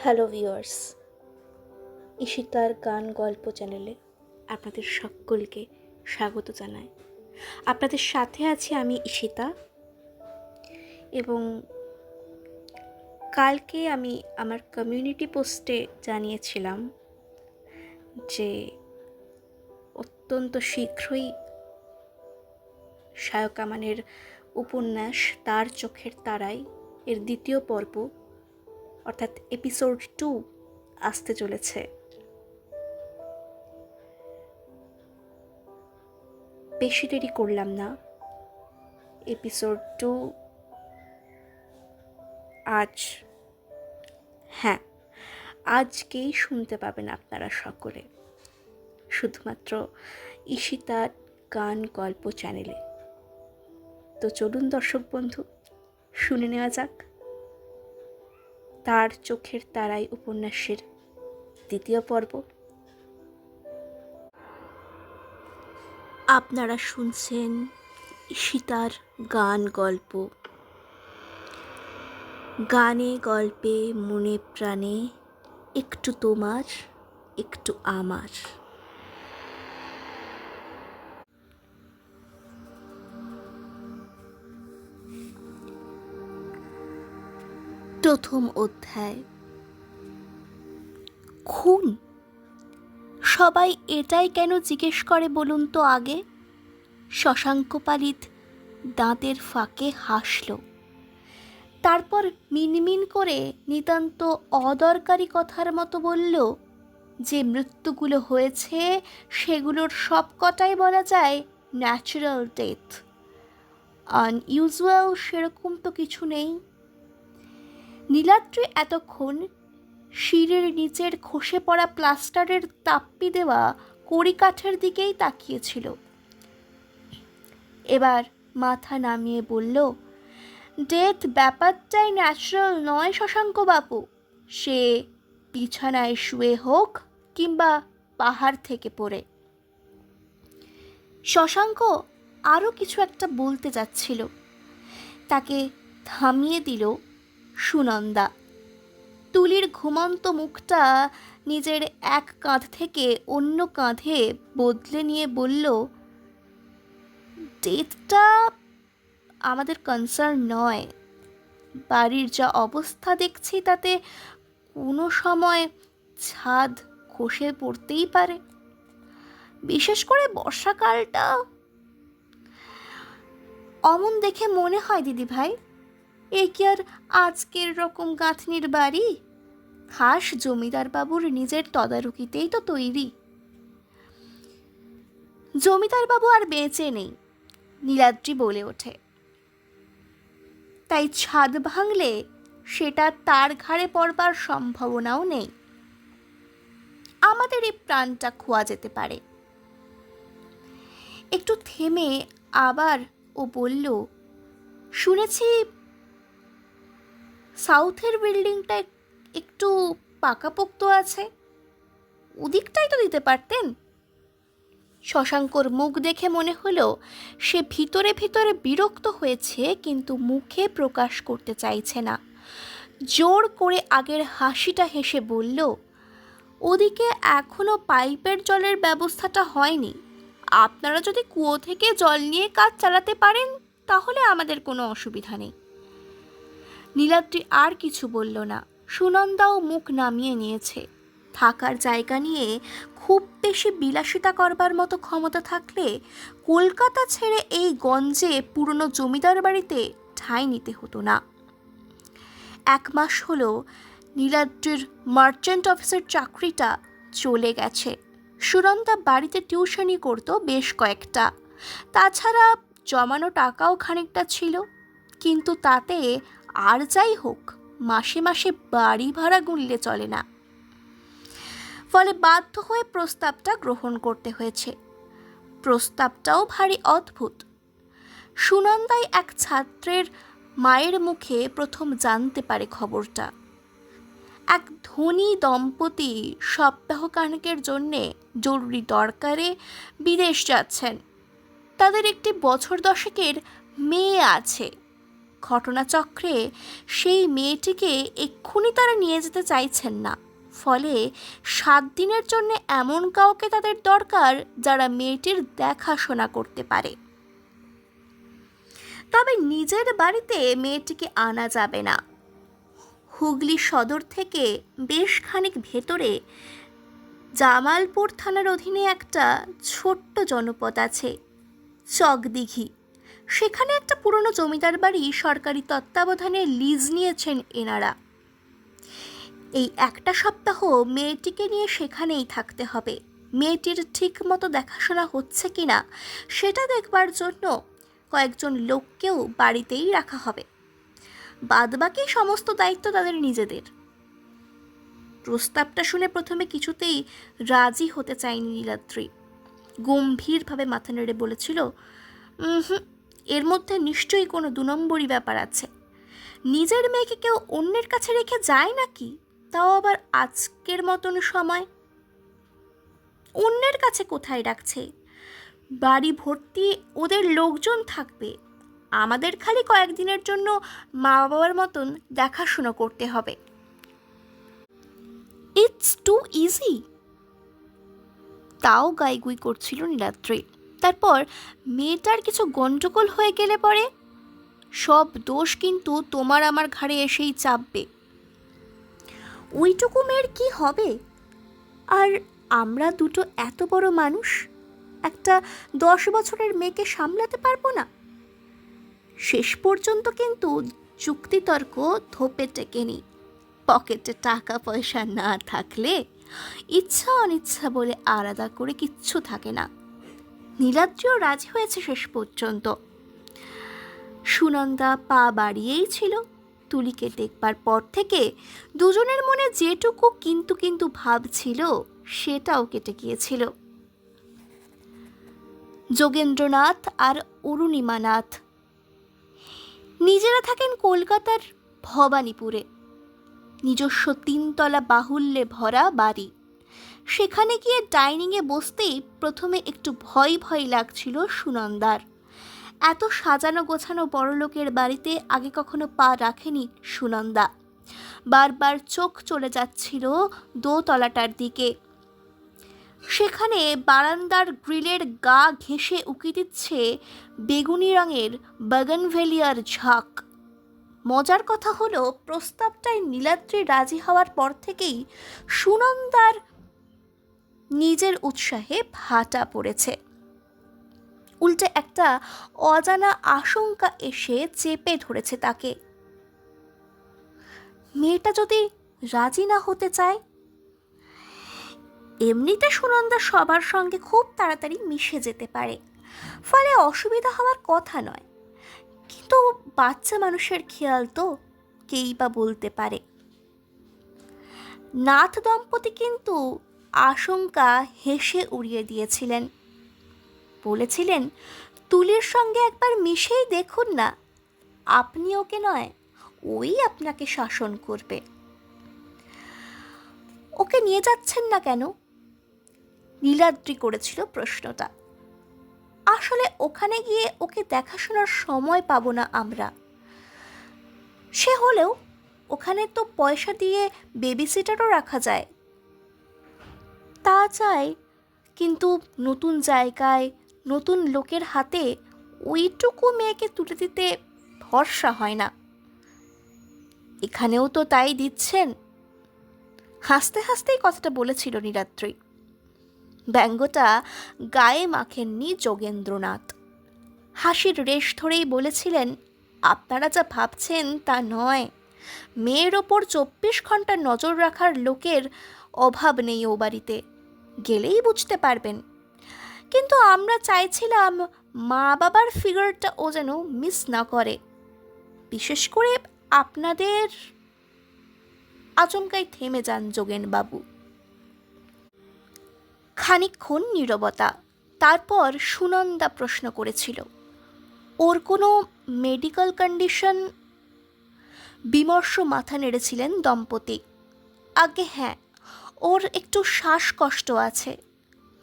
Hello viewers, ঈশিতার গান গল্প চ্যানেলে আপনাদের সকলকে স্বাগত জানাই। আপনাদের সাথে আছি আমি ঈশিতা। এবং কালকে আমি আমার কমিউনিটি পোস্টে জানিয়েছিলাম যে অত্যন্ত শীঘ্রই শায়ক আমানের উপন্যাস তার চোখের তারায় এর দ্বিতীয় পর্ব অর্থাৎ এপিসোড 2 আসতে চলেছে। বেশি দেরি করলাম না, এপিসোড 2 আজকেই শুনতে পাবেন আপনারা সকলে, শুধুমাত্র ঈশিতার গান গল্প চ্যানেলে। তো চলুন দর্শক বন্ধু, শুনে নেওয়া যাক তার চোখের তারায় উপন্যাসের দ্বিতীয় পর্ব। আপনারা শুনছেন ঈশিতার গান গল্প। গানে গল্পে মনে প্রাণে একটু তোমার একটু আমার। প্রথম অধ্যায়। খুন? সবাই এটাই কেন জিজ্ঞেস করে বলুন তো আগে? শশাঙ্ক পালিত দাঁতের ফাঁকে হাসল, তারপর মিনমিন করে নিতান্ত অদরকারি কথার মতো বলল যে মৃত্যুগুলো হয়েছে সেগুলোর সবকটাই বলা যায় ন্যাচারাল ডেথ। আনইউজুয়াল সেরকম তো কিছু নেই। নীলাদ্রি এতক্ষণ শিরের নিচের খসে পড়া প্লাস্টারের তাপ্পি দেওয়া কড়িকাঠের দিকেই তাকিয়েছিল। এবার মাথা নামিয়ে বলল, ডেথ ব্যাপারটাই ন্যাচারাল নয় শশাঙ্ক বাবু, সে বিছানায় শুয়ে হোক কিংবা পাহাড় থেকে পড়ে। শশাঙ্ক আরও কিছু একটা বলতে যাচ্ছিল, তাকে থামিয়ে দিল সুনন্দা। তুলির ঘুমন্ত মুখটা নিজের এক কাঁধ থেকে অন্য কাঁধে বদলে নিয়ে বলল, ডেথটা আমাদের কনসার্ন নয়। বাড়ির যা অবস্থা দেখছি তাতে কোনো সময় ছাদ খসে পড়তেই পারে, বিশেষ করে বর্ষাকালটা। অমন দেখে মনে হয় দিদি ভাই, এ কি আর আজকের রকম গাঁথনির বাড়ি? খাস জমিদার বাবুর নিজের তদারকিতেই তো তৈরি। জমিদার বাবু আর বেঁচে নেই, নীলাদ্রি বলে ওঠে। তাই ছাদ ভাঙলে সেটা তার ঘাড়ে পড়বার সম্ভাবনাও নেই। আমাদের এই প্রাণটা খোয়া যেতে পারে। একটু থেমে আবার ও বলল, শুনেছি সাউথের বিল্ডিংটা একটু পাকাপোক্ত আছে, ওদিকটাই তো দিতে পারতেন। শশাঙ্কর মুখ দেখে মনে হলো সে ভিতরে ভিতরে বিরক্ত হয়েছে, কিন্তু মুখে প্রকাশ করতে চাইছে না। জোর করে আগের হাসিটা হেসে বলল, ওদিকে এখনো পাইপের জলের ব্যবস্থাটা হয়নি। আপনারা যদি কুয়ো থেকে জল নিয়ে কাজ চালাতে পারেন তাহলে আমাদের কোনো অসুবিধা নেই। নীলাদ্রি আর কিছু বলল না। সুনন্দাও মুখ নামিয়ে নিয়েছে। থাকার জায়গা নিয়ে খুব বেশি বিলাসিতা করবার মতো ক্ষমতা থাকলে কলকাতা ছেড়ে এই গঞ্জে পুরনো জমিদার বাড়িতে ঠাঁই নিতে হতো না। 1 মাস হলো নীলাদ্রির মার্চেন্ট অফিসের চাকরিটা চলে গেছে। সুনন্দা বাড়িতে টিউশনি করতো বেশ কয়েকটা, তাছাড়া জমানো টাকাও খানিকটা ছিল। কিন্তু তাতে আর যাই হোক, মাসে মাসে বাড়ি ভাড়া গুনলে চলে না। ফলে বাধ্য হয়ে প্রস্তাবটা গ্রহণ করতে হয়েছে। প্রস্তাবটাও ভারী অদ্ভুত। সুনন্দাই এক ছাত্রের মায়ের মুখে প্রথম জানতে পারে খবরটা। এক ধনী দম্পতি সপ্তাহখানেকের জন্যে জরুরি দরকারে বিদেশ যাচ্ছেন। তাদের একটি বছর 10-এর মেয়ে আছে। ঘটনাচক্রে সেই মেয়েটিকে এক্ষুনি তারা নিয়ে যেতে চাইছেন না। ফলে 7 দিনের জন্য এমন কাউকে তাদের দরকার যারা মেয়েটির দেখাশোনা করতে পারে। তবে নিজের বাড়িতে মেয়েটিকে আনা যাবে না। হুগলি সদর থেকে বেশ খানিক ভেতরে জামালপুর থানার অধীনে একটা ছোট্ট জনপদ আছে, চকদিঘি। সেখানে একটা পুরনো জমিদার বাড়ি সরকারি তত্ত্বাবধানে লিজ নিয়েছেন এনারা। এই একটা সপ্তাহ মেয়েটিকে নিয়ে সেখানেই থাকতে হবে। মেয়েটির ঠিক মতো দেখাশোনা হচ্ছে কিনা সেটা দেখবার জন্য কয়েকজন লোককেও বাড়িতেই রাখা হবে। বাদবাকি সমস্ত দায়িত্ব তাদের নিজেদের। প্রস্তাবটা শুনে প্রথমে কিছুতেই রাজি হতে চায়নি নীলাদ্রি। গম্ভীরভাবে মাথা নেড়ে বলেছিল, এর মধ্যে নিশ্চয়ই কোনো 2 নম্বরই ব্যাপার আছে। নিজের মেয়েকে কেউ অন্যের কাছে রেখে যায় নাকি, তাও আবার আজকের মতন সময়? অন্যের কাছে কোথায় রাখছে? বাড়ি ভর্তি ওদের লোকজন থাকবে, আমাদের খালি কয়েকদিনের জন্য মা বাবার মতন দেখাশোনা করতে হবে। It's too easy. তাও গাইগুই করছিল নীলাদ্রি। তারপর মেয়েটার কিছু গন্ডগোল হয়ে গেলে পরে সব দোষ কিন্তু তোমার আমার ঘাড়ে এসেই চাপবে। ওইটুকু মেয়ের কি হবে? আর আমরা দুটো এত বড় মানুষ একটা 10 বছরের মেয়েকে সামলাতে পারবো না। শেষ পর্যন্ত কিন্তু যুক্তিতর্ক ধোপে টেকেনি। পকেটে টাকা পয়সা না থাকলে ইচ্ছা অনিচ্ছা বলে আলাদা করে কিচ্ছু থাকে না। নীলাদ্রিও রাজি হয়েছে শেষ পর্যন্ত। সুনন্দা পা বাড়িয়েই ছিল। তুলিকে দেখবার পর থেকে দুজনের মনে যেটুকু কিন্তু কিন্তু ভাব ছিল সেটাও কেটে গিয়েছিল। যোগেন্দ্রনাথ আর অরুণিমানাথ নিজেরা থাকেন কলকাতার ভবানীপুরে। নিজস্ব 3 তলা বাহুল্যে ভরা বাড়ি। সেখানে গিয়ে ডাইনিংয়ে বসতেই প্রথমে একটু ভয় ভয় লাগছিল সুনন্দার। এত সাজানো গোছানো বড়লোকের বাড়িতে আগে কখনো পা রাখেনি সুনন্দা। বারবার চোখ চলে যাচ্ছিল দোতলাটার দিকে। সেখানে বারান্দার গ্রিলের গা ঘেঁষে উকি দিচ্ছে বেগুনি রঙের বাগানভেলিয়ার ঝাঁক। মজার কথা হলো, প্রস্তাবটায় নীলাদ্রি রাজি হওয়ার পর থেকেই সুনন্দার নিজের উৎসাহে ভাটা পড়েছে। উল্টে একটা অজানা আশঙ্কা এসে চেপে ধরেছে তাকে। মেয়েটা যদি রাজি না হতে চায়? এমনিতে সুনন্দা সবার সঙ্গে খুব তাড়াতাড়ি মিশে যেতে পারে, ফলে অসুবিধা হওয়ার কথা নয়। কিন্তু বাচ্চা মানুষের খেয়াল তো কেই বা বলতে পারে। নাথ দম্পতি কিন্তু আশঙ্কা হেসে উড়িয়ে দিয়েছিলেন। বলেছিলেন, তুলির সঙ্গে একবার মিশেই দেখুন না, আপনি ওকে নয়, ওই আপনাকে শাসন করবে। ওকে নিয়ে যাচ্ছেন না কেন? নীলাদ্রি করেছিল প্রশ্নটা। আসলে ওখানে গিয়ে ওকে দেখাশোনার সময় পাবো না আমরা। সে হলেও ওখানে তো পয়সা দিয়ে বেবি সিটারও রাখা যায়। তা চায়, কিন্তু নতুন জায়গায় নতুন লোকের হাতে ওইটুকু মেয়েকে তুলে দিতে ভরসা হয় না। এখানেও তো তাই দিচ্ছেন। হাসতে হাসতেই কথাটা বলেছিল নীলাদ্রি। ব্যঙ্গটা গায়ে মাখেননি যোগেন্দ্রনাথ। হাসির রেশ ধরেই বলেছিলেন, আপনারা যা ভাবছেন তা নয়। মেয়ের ওপর 24 ঘন্টা নজর রাখার লোকের অভাব নেই ও বাড়িতে, গেলেই বুঝতে পারবেন। কিন্তু আমরা চাইছিলাম মা বাবার ফিগারটা ও যেন মিস না করে, বিশেষ করে আপনাদের। আচমকাই থেমে যান যোগেনবাবু। খানিকক্ষণ নীরবতা। তারপর সুনন্দা প্রশ্ন করেছিল, ওর কোনো মেডিকেল কন্ডিশন? বিমর্ষ মাথা নেড়েছিলেন দম্পতি। আগে হ্যাঁ, ওর একটু শ্বাসকষ্ট আছে,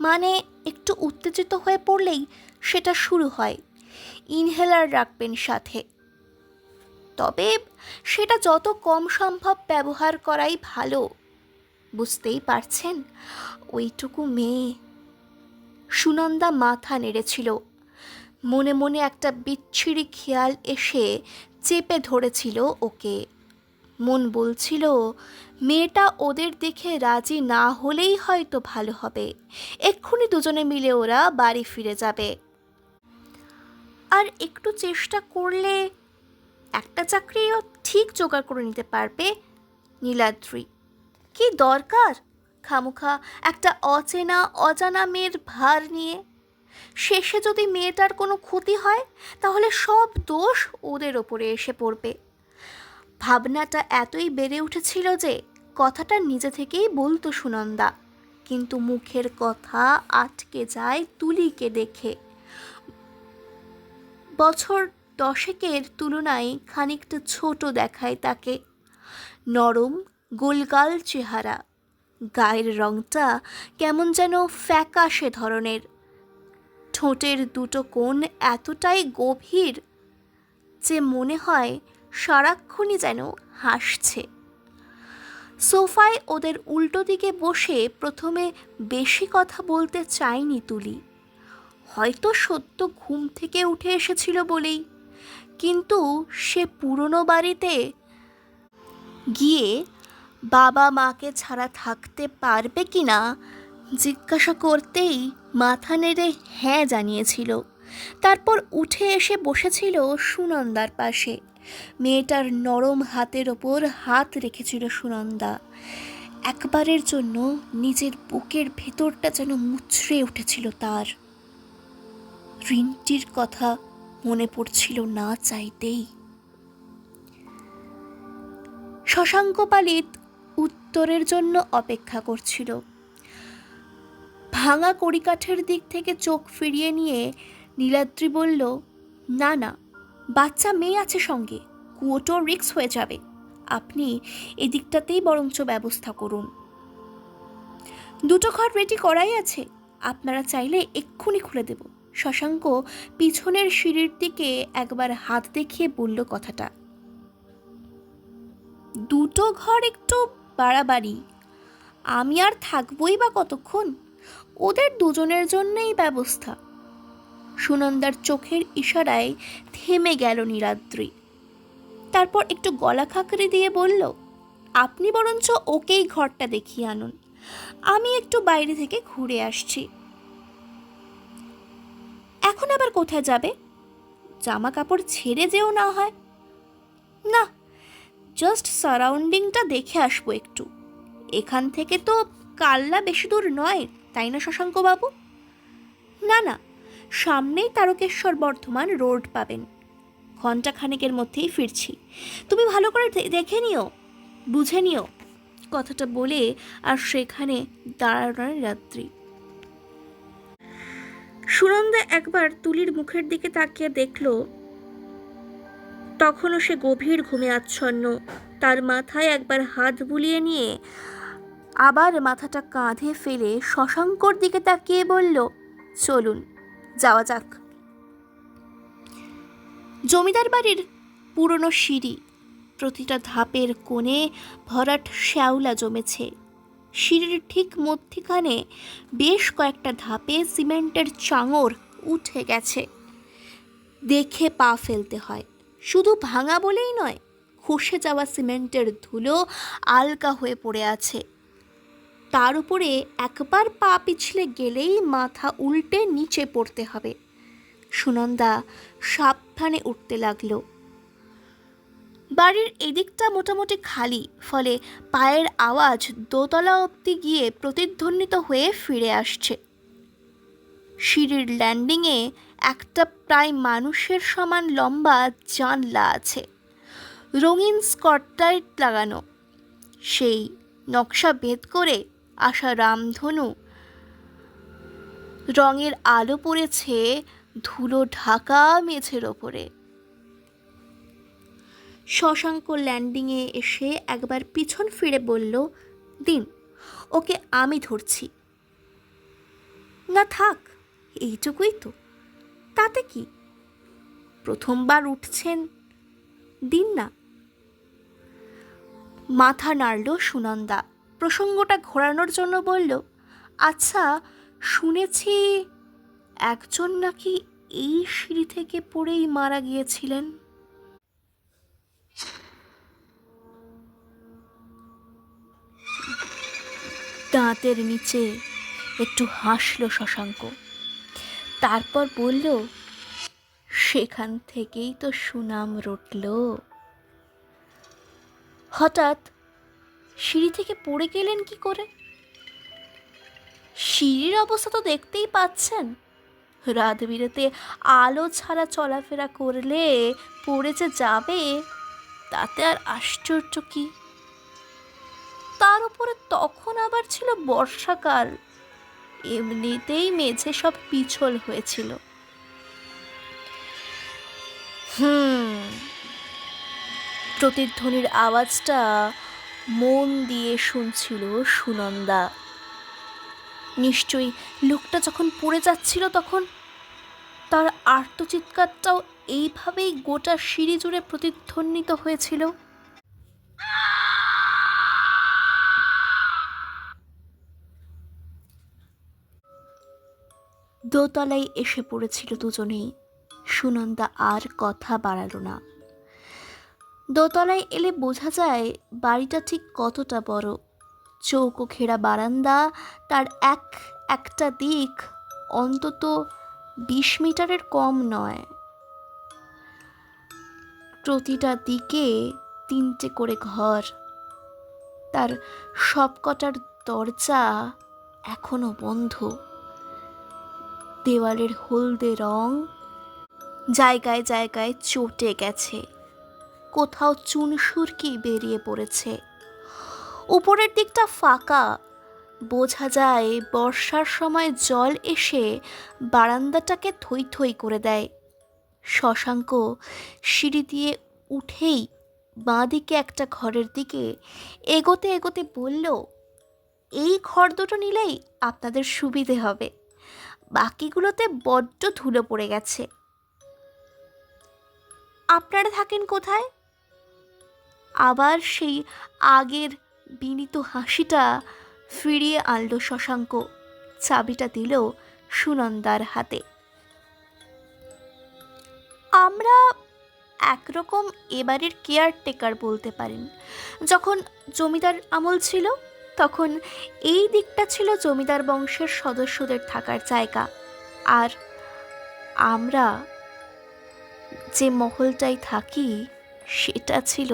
মানে একটু উত্তেজিত হয়ে পড়লেই সেটা শুরু হয়। ইনহেলার রাখবেন সাথে। তবে সেটা যত কম সম্ভব ব্যবহার করাই ভালো। বুঝতেই পারছেন, ওইটুকু মেয়ে। সুনন্দা মাথা নেড়েছিল। মনে মনে একটা বিচ্ছিরি খেয়াল এসে চেপে ধরেছিল ওকে। মন বলছিল, মেয়েটা ওদের দেখে রাজি না হলেই হয়তো ভালো হবে, এক্ষুনি দুজনে মিলে ওরা বাড়ি ফিরে যাবে। আর একটু চেষ্টা করলে একটা চাকরিও ঠিক জোগাড় করে নিতে পারবে নীলাদ্রি। কি দরকার খামোখা একটা অচেনা অজানা মেয়ের ভার নিয়ে? শেষে যদি মেয়েটার কোনো ক্ষতি হয় তাহলে সব দোষ ওদের ওপরে এসে পড়বে। ভাবনাটা এতই বেড়ে উঠেছিল যে কথাটা নিজে থেকেই বলতো সুনন্দা, কিন্তু মুখের কথা আটকে যায় তুলিকে দেখে। বছর 10-এর তুলনায় খানিকটা ছোট দেখায় তাকে। নরম গোলগাল চেহারা, গায়ের রংটা কেমন যেন ফ্যাকাশে ধরনের, ঠোঁটের দুটো কোণ এতটাই গভীর যে মনে হয় সারাক্ষণই যেন হাসছে। সোফায় ওদের উল্টো দিকে বসে প্রথমে বেশি কথা বলতে চায়নি তুলি, হয়তো সত্য ঘুম থেকে উঠে এসেছিল বলেই। কিন্তু সে পুরনো বাড়িতে গিয়ে বাবা মাকে ছাড়া থাকতে পারবে কি না জিজ্ঞাসা করতেই মাথা নেড়ে হ্যাঁ জানিয়েছিল। তারপর উঠে এসে বসেছিল সুনন্দার পাশে। মেয়েটার নরম হাতের ওপর হাত রেখেছিল সুনন্দা। একবারের জন্য নিজের বুকের ভেতরটা যেন মুচড়ে উঠেছিল তার। রিন্টির কথা মনে পড়ছিল না চাইতেই। শশাঙ্ক পালিত উত্তরের জন্য অপেক্ষা করছিল। ভাঙা কড়িকাঠের দিক থেকে চোখ ফিরিয়ে নিয়ে নীলাদ্রি বলল, না না, বাচ্চা মেয়ে আছে সঙ্গে, কুয়োটো রিস্ক হয়ে যাবে, আপনি এদিকটাতেই বরঞ্চ ব্যবস্থা করুন। দুটো ঘর রেডি করাই আছে, আপনারা চাইলে এক্ষুনি খুলে দেব। শশাঙ্ক পিছনের সিঁড়ির দিকে একবার হাত দেখিয়ে বলল কথাটা। দুটো ঘর একটু বাড়াবাড়ি, আমি আর থাকবই বা কতক্ষণ, ওদের দুজনের জন্যই ব্যবস্থা। সুনন্দার চোখের ইশারায় থেমে গেল নীলাদ্রি। তারপর একটু গলা খাকড়ি দিয়ে বলল, আপনি বরঞ্চ ওকেই ঘরটা দেখিয়ে আনুন, আমি একটু বাইরে থেকে ঘুরে আসছি। এখন আবার কোথায় যাবে? জামা কাপড় ছেড়ে যেও না হয়। না, জাস্ট সারাউন্ডিংটা দেখে আসবো একটু। এখান থেকে তো কাল্লা বেশি দূর নয়, তাই না শশাঙ্ক বাবু? না না, সামনেই তারকেশ্বর বর্ধমান রোড পাবেন, ঘণ্টাখানেকের মধ্যেই ফিরছি। তুমি ভালো করে দেখে নিও, বুঝে নিও। কথাটা বলে আর সেখানে দাঁড়ানোর রাত্রি। সুনন্দা একবার তুলির মুখের দিকে তাকিয়ে দেখল, তখনও সে গভীর ঘুমে আচ্ছন্ন। তার মাথায় একবার হাত বুলিয়ে নিয়ে আবার মাথাটা কাঁধে ফেলে শশাঙ্কর দিকে তাকিয়ে বলল, চলুন যাওয়া যাক। জমিদার বাড়ির পুরনো সিঁড়ি, প্রতিটা ধাপের কোণে ভরাট শ্যাওলা জমেছে। সিঁড়ির ঠিক মধ্যিখানে বেশ কয়েকটা ধাপে সিমেন্টের চাঙর উঠে গেছে, দেখে পা ফেলতে হয়। শুধু ভাঙা বলেই নয়, খসে যাওয়া সিমেন্টের ধুলো আলগা হয়ে পড়ে আছে। তার উপরে একবার পা পিছলে গেলেই মাথা উল্টে নিচে পড়তে হবে। সুনন্দা সাবধানে উঠতে লাগলো। বাড়ির এদিকটা মোটামুটি খালি, ফলে পায়ের আওয়াজ দোতলা অবধি গিয়ে প্রতিধ্বনিত হয়ে ফিরে আসছে। সিঁড়ির ল্যান্ডিংয়ে একটা প্রায় মানুষের সমান লম্বা জানলা আছে, রঙিন স্কটলাইট লাগানো। সেই নকশা ভেদ করে আসা রামধনু রঙের আলো পড়েছে ধুলো ঢাকা মেঝের ওপরে। শশাঙ্ক ল্যান্ডিংয়ে এসে একবার পিছন ফিরে বলল, দিন, ওকে আমি ধরছি। না থাক, এইটুকুই তো, তাতে কি? প্রথমবার উঠছেন, দিন না। মাথা নাড়ল সুনন্দা। প্রসঙ্গটা ঘোরানোর জন্য বলল, আচ্ছা, শুনেছি একজন নাকি এই সিঁড়ি থেকে পড়েই মারা গিয়েছিলেন। দাঁতের নিচে একটু হাসল শশাঙ্ক, তারপর বলল, সেখান থেকেই তো সুনাম রটল। হঠাৎ সিঁড়ি থেকে পড়ে গেলেন কি করে? সিঁড়ির অবস্থা তো দেখতেই পাচ্ছেন, রাত বিরেতে আলো ছাড়া চলাফেরা করলে পড়ে যে যাবে তাতে আর আশ্চর্য কি? তার উপরে তখন আবার ছিল বর্ষাকাল, এমনিতেই মেঝে সব পিছল হয়েছিল। প্রতিধ্বনির আওয়াজটা মন দিয়ে শুনছিল সুনন্দা। নিশ্চয়ই লোকটা যখন পড়ে যাচ্ছিল তখন তার আর্তচিৎকারটাও এইভাবেই গোটা সিঁড়ি জুড়ে প্রতিধ্বনিত হয়েছিল। দোতলায় এসে পড়েছিল দুজনেই। সুনন্দা আর কথা বাড়ালো না। দোতলায় এলে বোঝা যায় বাড়িটা ঠিক কতটা বড়। চৌকো ঘেরা বারান্দা, তার একটা দিক অন্তত 20 মিটারের কম নয়। প্রতিটা দিকে 3টে করে ঘর, তার সবকটার দরজা এখনো বন্ধ। দেওয়ালের হলদে রং জায়গায় জায়গায় চটে গেছে, কোথাও চুন সুরকি বেরিয়ে পড়েছে। উপরের দিকটা ফাঁকা, বোঝা যায় বর্ষার সময় জল এসে বারান্দাটাকে থই থই করে দেয়। শশাঙ্ক সিঁড়ি দিয়ে উঠেই বাঁ দিকে একটা ঘরের দিকে এগোতে এগোতে বলল, এই ঘর দুটো নিলেই আপনাদের সুবিধে হবে, বাকিগুলোতে বড্ড ধুলো পড়ে গেছে। আপনারা থাকেন কোথায়? আবার সেই আগের বিনীত হাসিটা ফিরিয়ে আনল শশাঙ্ক। চাবিটা দিল সুনন্দার হাতে। আমরা একরকম এবারের কেয়ারটেকার বলতে পারেন। যখন জমিদার আমল ছিল তখন এই দিকটা ছিল জমিদার বংশের সদস্যদের থাকার জায়গা, আর আমরা যে মহলটাই থাকি সেটা ছিল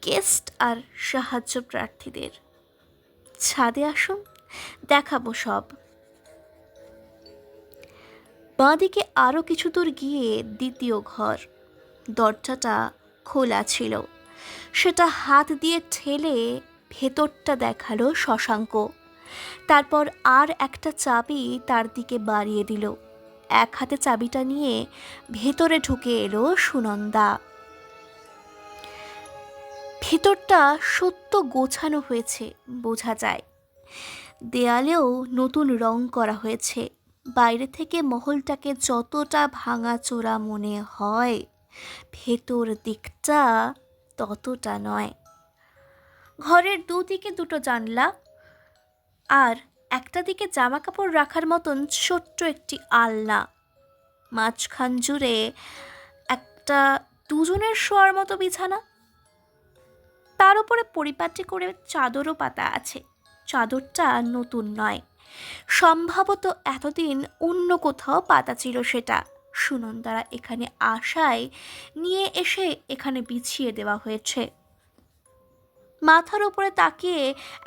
গেস্ট আর সাহায্য প্রার্থীদের। ছাদে আসুন, দেখাবো সব। বাঁদিকে আরও কিছু দূর গিয়ে দ্বিতীয় ঘর, দরজাটা খোলা ছিল। সেটা হাত দিয়ে ঠেলে ভেতরটা দেখালো শশাঙ্ক। তারপর আর একটা চাবি তার দিকে বাড়িয়ে দিল। এক হাতে চাবিটা নিয়ে ভেতরে ঢুকে এলো সুনন্দা। ভেতরটা সত্য গোছানো হয়েছে বোঝা যায়। দেয়ালেও নতুন রং করা হয়েছে। বাইরে থেকে মহলটাকে যতটা ভাঙাচোরা মনে হয়, ভেতর দিকটা ততটা নয়। ঘরের দুদিকে দুটো জানলা, আর একটা দিকে জামা কাপড় রাখার মতন ছোট্ট একটি আলনা। মাঝখান জুড়ে একটা দুজনের শোয়ার মতো বিছানা, তার উপরে পরিপাটি করে চাদরও পাতা আছে। চাদরটা নতুন নয়, সম্ভবত এতদিন অন্য কোথাও পাতা ছিল সেটা। সুনন্দারা এখানে আসায় নিয়ে এসে এখানে বিছিয়ে দেওয়া হয়েছে। মাথার উপরে তাকিয়ে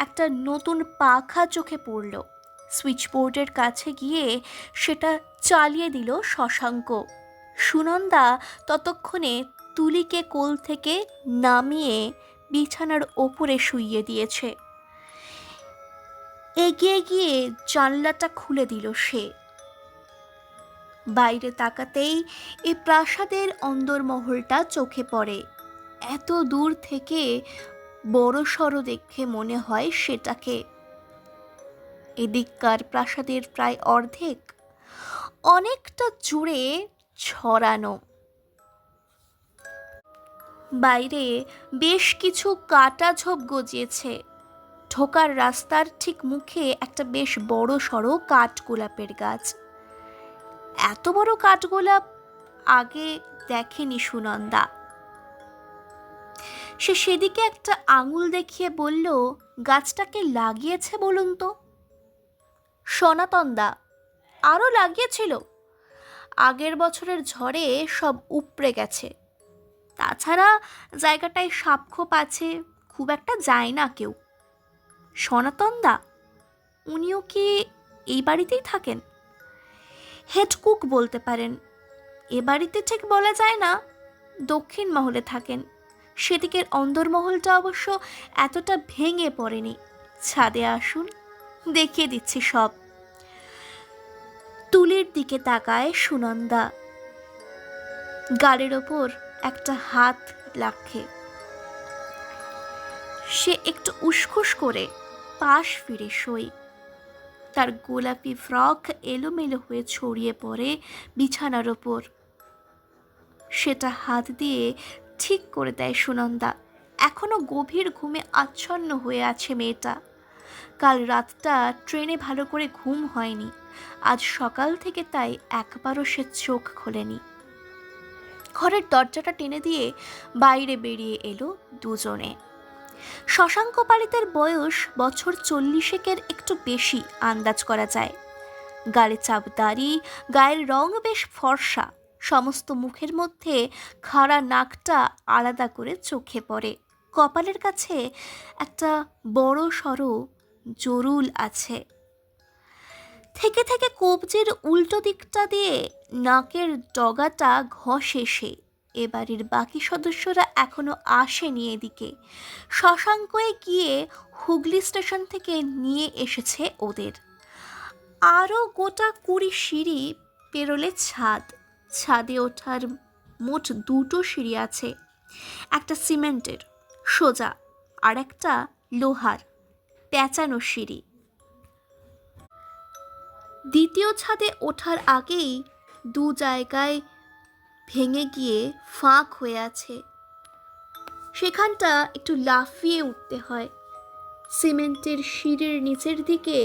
একটা নতুন পাখা চোখে পড়ল। সুইচ বোর্ডের কাছে গিয়ে সেটা চালিয়ে দিল শশাঙ্ক। সুনন্দা ততক্ষণে তুলিকে কোল থেকে নামিয়ে বিছানার ওপরে শুইয়ে দিয়েছে। এগিয়ে গিয়ে জানলাটা খুলে দিল সে। বাইরে তাকাতেই এই প্রাসাদের অন্দরমহলটা চোখে পড়ে। এত দূর থেকে বড় সড়ো দেখে মনে হয় সেটাকে। এদিককার প্রাসাদের প্রায় অর্ধেক অনেকটা জুড়ে ছড়ানো। বাইরে বেশ কিছু কাটা ঝোপ গজিয়েছে। ঢোকার রাস্তার ঠিক মুখে একটা বেশ বড় সড়ো কাঠগোলাপের গাছ। এত বড় কাঠগোলাপ আগে দেখেনি সুনন্দা। সে সেদিকে একটা আঙুল দেখিয়ে বলল, গাছটাকে লাগিয়েছে বলুন তো? সনাতন দা। আরও লাগিয়েছিল, আগের বছরের ঝড়ে সব উপড়ে গেছে। তাছাড়া জায়গাটায় সাপখোপ আছে, খুব একটা যায় না কেউ। সনাতন দা? উনিও কি এই বাড়িতেই থাকেন? হেড কুক বলতে পারেন। এ বাড়িতে ঠিক বলা যায় না, দক্ষিণ মহলে থাকেন। সেদিকের অন্দরমহলটা অবশ্য এতটা ভেঙে পড়েনি। ছাদে আসুন, দেখিয়ে দিচ্ছি সব। তুলির দিকে তাকায় সুনন্দা। গালের ওপর একটা হাত রাখে। সে একটু উসখুস করে পাশ ফিরে শোয়। তার গোলাপি ফ্রক এলোমেলো হয়ে ছড়িয়ে পড়ে বিছানার ওপর। সেটা হাত দিয়ে ঠিক করে দেয় সুনন্দা। এখনো গভীর ঘুমে আচ্ছন্ন হয়ে আছে মেয়েটা। কাল রাতটা ট্রেনে ভালো করে ঘুম হয়নি। আজ সকাল থেকে তাই একবারও সে চোখ খোলেনি। ঘরের দরজাটা টেনে দিয়ে বাইরে বেরিয়ে এলো দুজনে। শশাঙ্ক পালিতের বয়স বছর 40-এর একটু বেশি আন্দাজ করা যায়। গালে চাপ দাড়ি, গায়ের রং বেশ ফর্সা। সমস্ত মুখের মধ্যে খাড়া নাকটা আলাদা করে চোখে পড়ে। কপালের কাছে একটা বড় সড়ো জরুল আছে। থেকে থেকে কবজির উল্টো দিকটা দিয়ে নাকের ডগাটা ঘষে সে। এ বাড়ির বাকি সদস্যরা এখনো আসেনি এদিকে। শশাঙ্কয়ে গিয়ে হুগলি স্টেশন থেকে নিয়ে এসেছে ওদের। আরও গোটা 20 সিঁড়ি পেরোলে ছাদ। ছাদে ওঠার মোট 2টো সিঁড়ি আছে। একটা সিমেন্টের সোজা, আর একটা লোহার পেঁচানো সিঁড়ি। দ্বিতীয় ছাদে ওঠার আগেই 2 জায়গায় ভেঙে গিয়ে ফাঁক হয়ে আছে। সেখানটা একটু লাফিয়ে উঠতে হয়। সিমেন্টের সিঁড়ির নিচের দিকে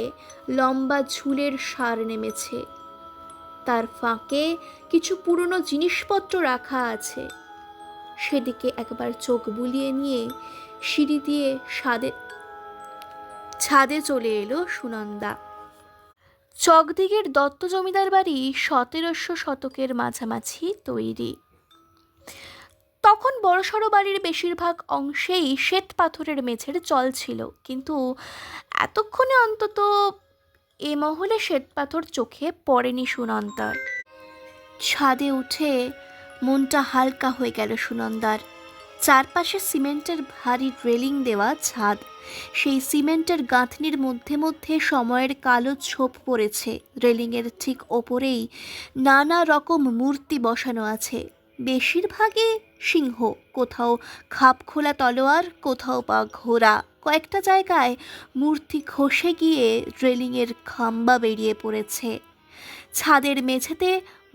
লম্বা ঝুলের সার নেমেছে। তার ফাঁকে কিছু পুরনো জিনিসপত্র রাখা আছে। সেদিকে একবার চোখ বুলিয়ে নিয়ে সিঁড়ি দিয়ে ছাদে চলে এলো সুনন্দা। চকদিঘির দত্ত জমিদার বাড়ি 1700 শতকের মাঝামাঝি তৈরি। তখন বড়সড় বাড়ির বেশিরভাগ অংশেই শ্বেত পাথরের মেঝের চল ছিল, কিন্তু এতক্ষণে অন্তত এ মহলে শ্বেতপাথর চোখে পড়েনি সুনন্দার। ছাদে উঠে মনটা হালকা হয়ে গেল সুনন্দার। চারপাশে সিমেন্টের ভারী রেলিং দেওয়া ছাদ। সেই সিমেন্টের গাঁথনির মধ্যে মধ্যে সময়ের কালো ছোপ পড়েছে। রেলিংয়ের ঠিক ওপরেই নানা রকম মূর্তি বসানো আছে। বেশিরভাগই সিংহ, কোথাও খাপ খোলা তলোয়ার, কোথাও বা ঘোড়া। কয়েকটা জায়গায় মূর্তি খসে গিয়ে রেলিংয়ের খাম্বা বেরিয়ে পড়েছে। ছাদের মেঝেতে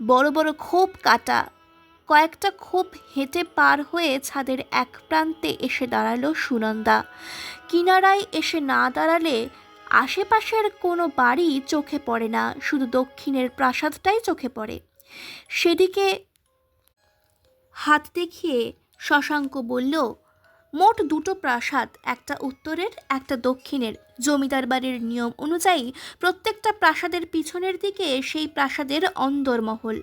বড় বড় খোপ কাটা। কয়েকটা খোপ হেঁটে পার হয়ে ছাদের এক প্রান্তে এসে দাঁড়ালো সুনন্দা। কিনারায় এসে না দাঁড়ালে আশেপাশের কোনো বাড়ি চোখে পড়ে না, শুধু দক্ষিণের প্রাসাদটাই চোখে পড়ে। সেদিকে হাত দেখিয়ে শশাঙ্ক বলল, মোট 2টো প্রাসাদ, একটা উত্তরের একটা দক্ষিণের। জমিদার বাড়ির নিয়ম অনুযায়ী প্রত্যেকটা প্রাসাদের পিছনের দিকে সেই প্রাসাদের অন্দরমহল।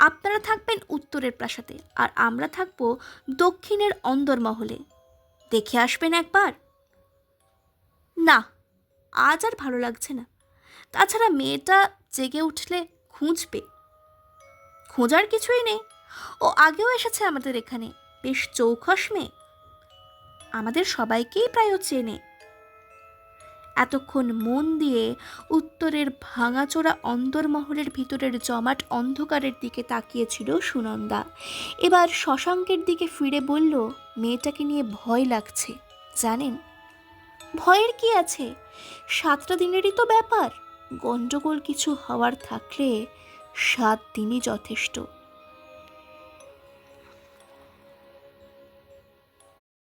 আপনারা থাকবেন উত্তরের প্রাসাদে, আর আমরা থাকবো দক্ষিণের অন্দরমহলে। দেখে আসবেন একবার? না, আজ আর ভালো লাগছে না। তাছাড়া মেয়েটা জেগে উঠলে খুঁজবে। খোঁজার কিছুই নেই, ও আগেও এসেছে আমাদের এখানে। বেশ চৌখস মেয়ে, আমাদের সবাইকেই প্রায় চেনে। এতক্ষণ মন দিয়ে উত্তরের ভাঙাচোরা অন্দরমহলের ভিতরের জমাট অন্ধকারের দিকে তাকিয়েছিল সুনন্দা। এবার শশাঙ্কের দিকে ফিরে বলল, মেয়েটাকে নিয়ে ভয় লাগছে জানেন। ভয়ের কি আছে? 7টা দিনেরই তো ব্যাপার। গন্ডগোল কিছু হওয়ার থাকলে 7 দিনই যথেষ্ট।